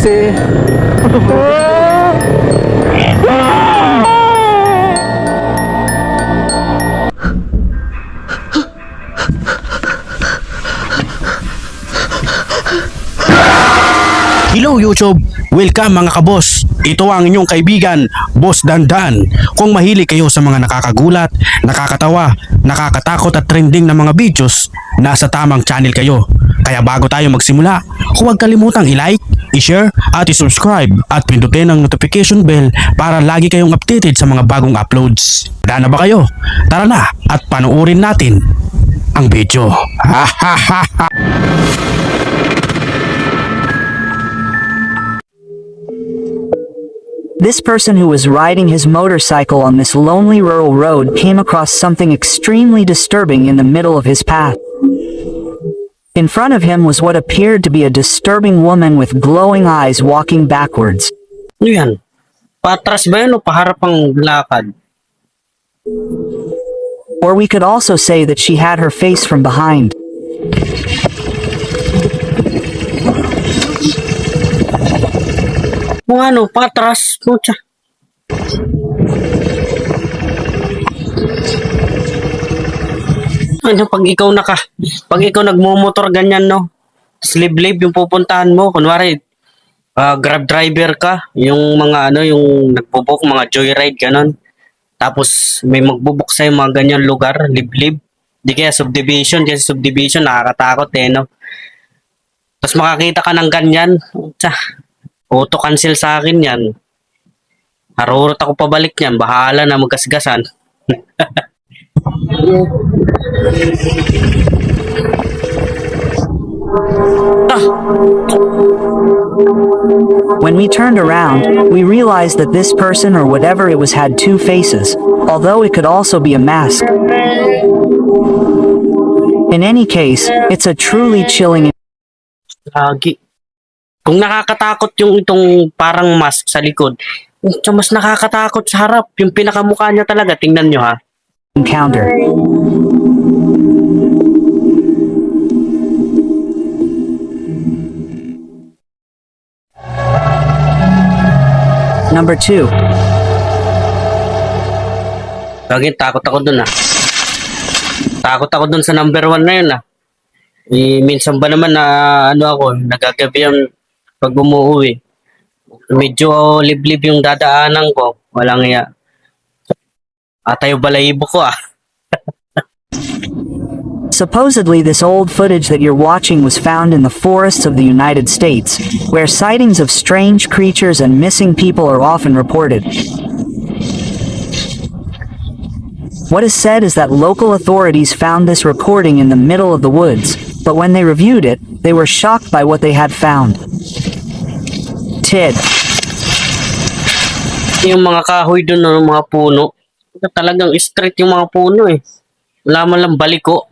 kasi. Hello YouTube! Welcome mga kabos! Ito ang inyong kaibigan, Boss Dandan. Kung mahilig kayo sa mga nakakagulat, nakakatawa, nakakatakot at trending na mga videos, nasa tamang channel kayo. Kaya bago tayo magsimula, huwag kalimutang i-like, i-share at i-subscribe at pindutin ang notification bell para lagi kayong updated sa mga bagong uploads. Handa na ba kayo? Tara na at panoorin natin ang video. This person who was riding his motorcycle on this lonely rural road came across something extremely disturbing in the middle of his path. In front of him was what appeared to be a disturbing woman with glowing eyes walking backwards. Ano yan? Patras ba yun o paharap ang lakad? Or we could also say that she had her face from behind. Kung ano, patras. Pucha. Ano pag ikaw nagmumotor ganyan, no? Liblib yung pupuntahan mo. Kunwari, grab driver ka. Yung mga yung nagbubuk, mga joyride, ganon. Tapos may magbubuk sa'yo mga ganyan lugar, liblib. Di kaya subdivision, kasi subdivision nakakatakot no? Tapos makakita ka ng ganyan. Pucha. Auto-cancel sa akin yan. Harurot ako pabalik niyan. Bahala na magkasgasan. When we turned around, we realized that this person or whatever it was had two faces, although it could also be a mask. In any case, it's a truly chilling. Lagi. Kung nakakatakot yung itong parang mask sa likod, mas nakakatakot sa harap. Yung pinakamukha niya talaga. Tingnan nyo ha. Encounter. Number 2. Lagi takot ako dun Takot ako dun sa number 1 na yun minsan ba naman na ako, nagagabi ang pag umuwi. Medyo liblib yung dadaanan ko. Walang iya. Atay balahibo ko Supposedly, this old footage that you're watching was found in the forests of the United States, where sightings of strange creatures and missing people are often reported. What is said is that local authorities found this recording in the middle of the woods, but when they reviewed it, they were shocked by what they had found. Tid. Yung mga kahoy dun ng mga puno, talagang straight yung mga puno Wala man lang baliko.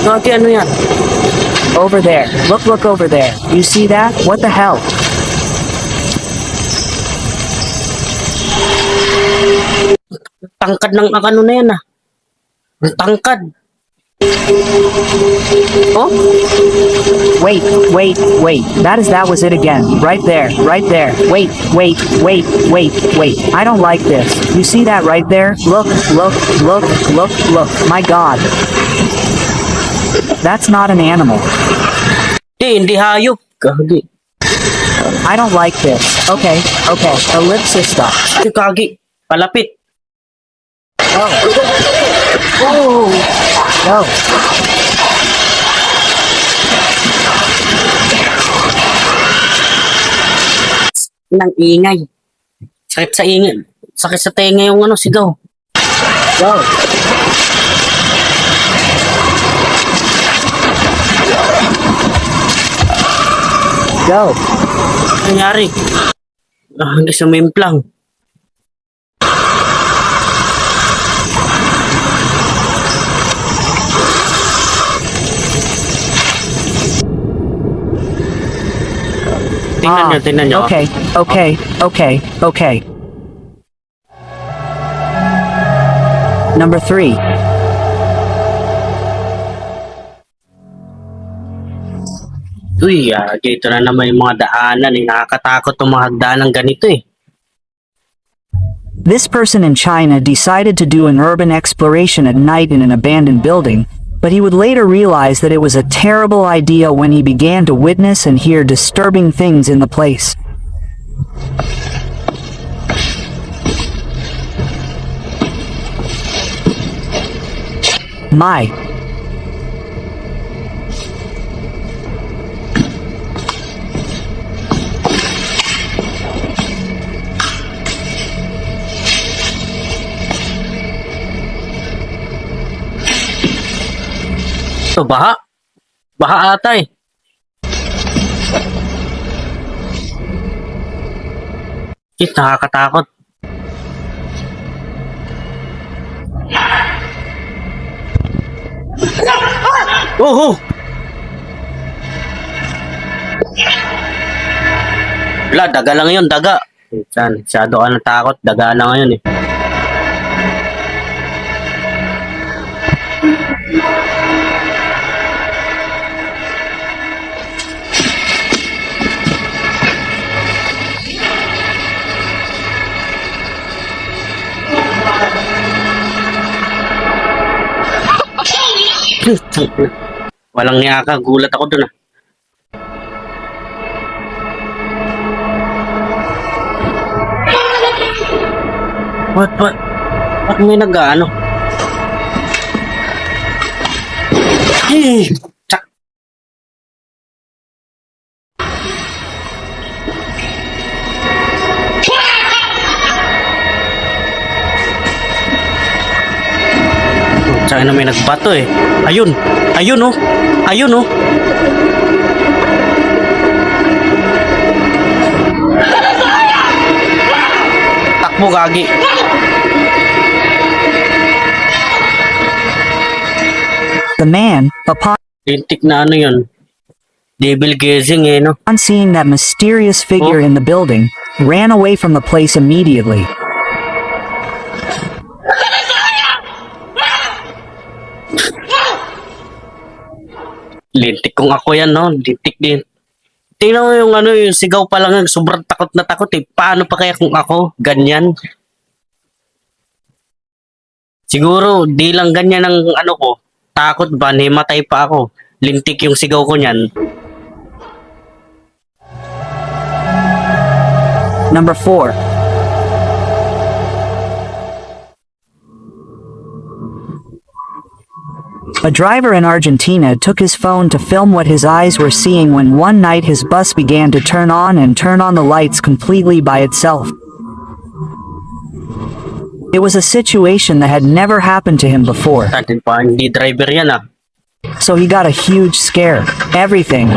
Lagi ano yan? Over there. Look over there. You see that? What the hell? Tangkad ng ano na yan Ang tangkad. Oh? Wait. That was it again. Right there. Wait. I don't like this. You see that right there? Look. My God. That's not an animal. Hindi hayop. Kagi. I don't like this. Okay. Ellipsis stop. Kagi. Palapit. Oh. Go. Nang ingay. Sakit sa ingay. Sakit sa tenga yung sigaw. Go. Go. Nangyari? Hindi sumimplang. Tingnan nyo. Okay, okay, okay, okay. Number 3. Uy, dito na naman yung mga daanan eh. Nakakatakot yung mga hagdanan ganito eh. This person in China decided to do an urban exploration at night in an abandoned building, but he would later realize that it was a terrible idea when he began to witness and hear disturbing things in the place. My. Ito, baha. Baha ata eh. Shit, nakakatakot. Oh! Wala, daga lang yun, daga. Saan? Masyado ka natakot, daga lang yun eh. Walang niya ka, gulat ako dun ah. Ba't may nag-ano? Tsak. Tsaka na may nagbato eh. Ayun oh. Ayun oh. Takbo gagi. The man, upon Lintik na ano yun. Devil gazing eh no. seeing that mysterious figure in the building, ran away from the place immediately. Lintik kung ako yan no. Lintik din. Tingnan mo yung ano yung sigaw pa lang sobrang takot na takot eh. Paano pa kaya kung ako ganyan? Siguro di lang ganyan ang ano ko. Takot ba? Himatay pa ako. Lintik yung sigaw ko niyan. Number 4. A driver in Argentina took his phone to film what his eyes were seeing when one night his bus began to turn on the lights completely by itself. It was a situation that had never happened to him before, Tatin pa, hindi driver yan ah. so he got a huge scare. Everything.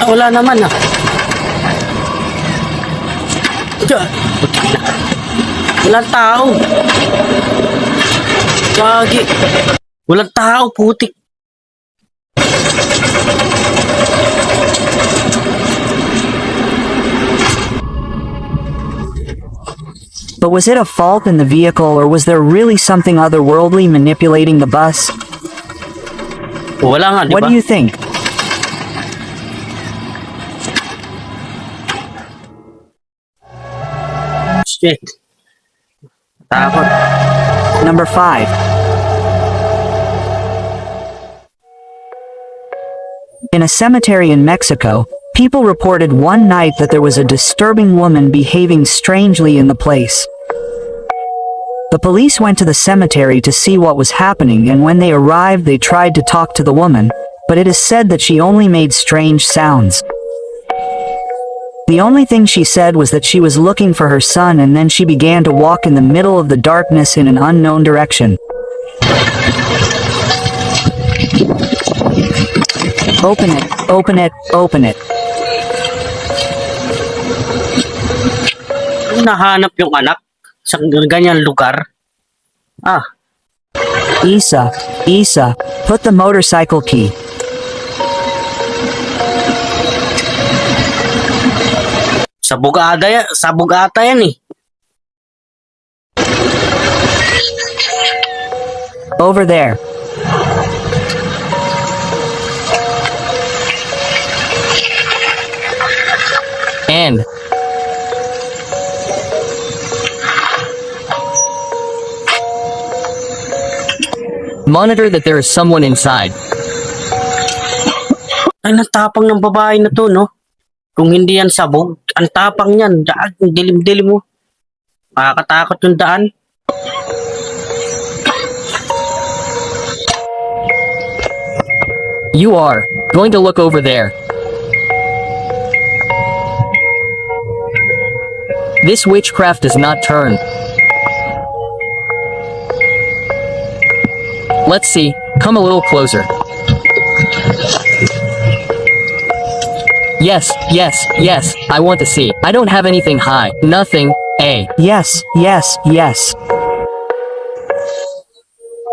Wala naman ah. Diyan. Walang tao. Gagi. Walang tao, putik. But was it a fault in the vehicle, or was there really something otherworldly manipulating the bus? Wala nga, di ba? What do you think? Shit. Takot. Number 5. In a cemetery in Mexico, people reported one night that there was a disturbing woman behaving strangely in the place. The police went to the cemetery to see what was happening, and when they arrived they tried to talk to the woman, but it is said that she only made strange sounds. The only thing she said was that she was looking for her son, and then she began to walk in the middle of the darkness in an unknown direction. Open it, open it, open it. Nahanap yung anak sa ganyan lugar. Isa, Isa, put the motorcycle key. Sabog ata yan eh. Over there. And monitor that there is someone inside. Ay, natapang ng babae na to, no? Kung hindi yan sabog, ang tapang yan. Daan, ang dilim-dilim mo. Makakatakot yung daan. You are going to look over there. This witchcraft does not turn. Let's see. Come a little closer. Yes, yes, yes. I want to see. I don't have anything high. Nothing. A. Yes, yes, yes.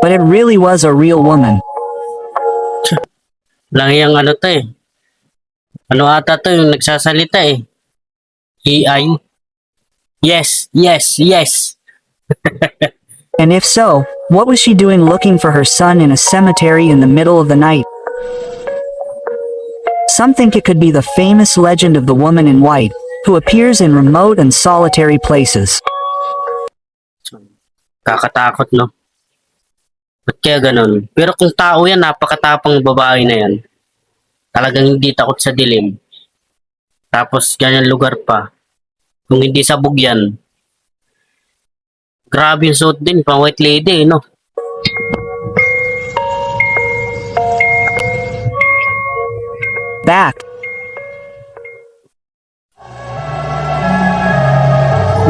But it really was a real woman. Lang yung ano to eh. Ano ata to yung nagsasalita eh. AI. Yes, yes, yes. And if so, what was she doing looking for her son in a cemetery in the middle of the night? Some think it could be the famous legend of the woman in white, who appears in remote and solitary places. Kakatakot, no? Ba't kaya ganun? Pero kung tao yan, napakatapang babae na yan. Talagang hindi takot sa dilim. Tapos ganyan lugar pa. Kung hindi sabog yan. Grabe yung suot din, pang white lady, no? Back.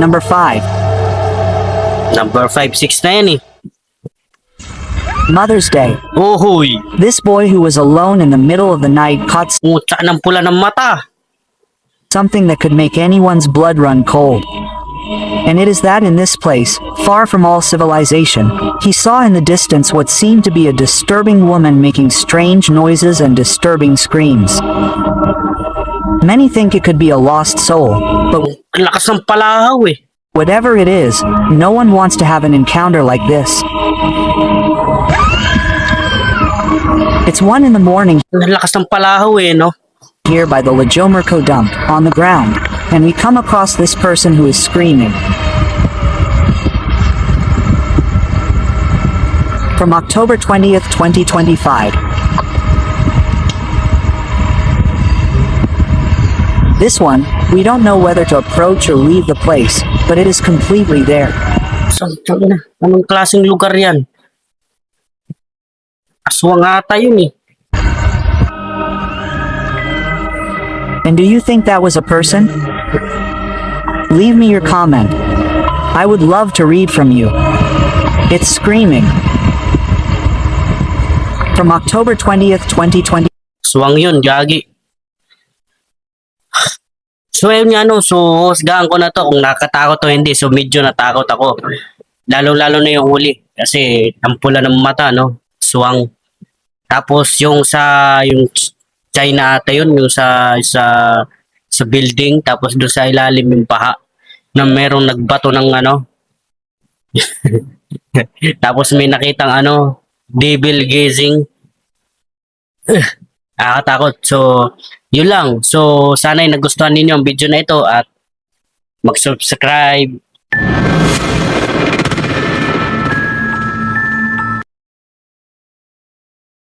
Number 5. Number 5, 6 na yan eh. Mother's Day. Uhuy! This boy who was alone in the middle of the night caught Utsa ng pula ng mata. something that could make anyone's blood run cold. And it is that in this place, far from all civilization, he saw in the distance what seemed to be a disturbing woman making strange noises and disturbing screams. Many think it could be a lost soul, but Ang lakas ng palahaw eh. whatever it is, no one wants to have an encounter like this. It's 1 in the morning Ang lakas ng palahaw eh, no? here by the Lajomerco dump, on the ground, and we come across this person who is screaming. From October 20th, 2025. This one, we don't know whether to approach or leave the place, but it is completely there. Saan na? Anong klaseng lugar yan? Aswang ata yun eh. And do you think that was a person? Leave me your comment. I would love to read from you. It's screaming. From October 20th, 2020. Aswang yun, gagi. So ayun nga no, so husgahan ko na to kung nakatakot o hindi. So medyo natakot ako. Lalo-lalo na yung huli. Kasi ang pula ng mata, no? Aswang. Tapos yung yung China ata yun, yung sa building, tapos doon sa ilalim yung paha na merong nagbato ng ano. Tapos may nakitang devil gazing. Nakakatakot. So, yun lang. So, sana'y nagustuhan ninyo ang video na ito at mag-subscribe,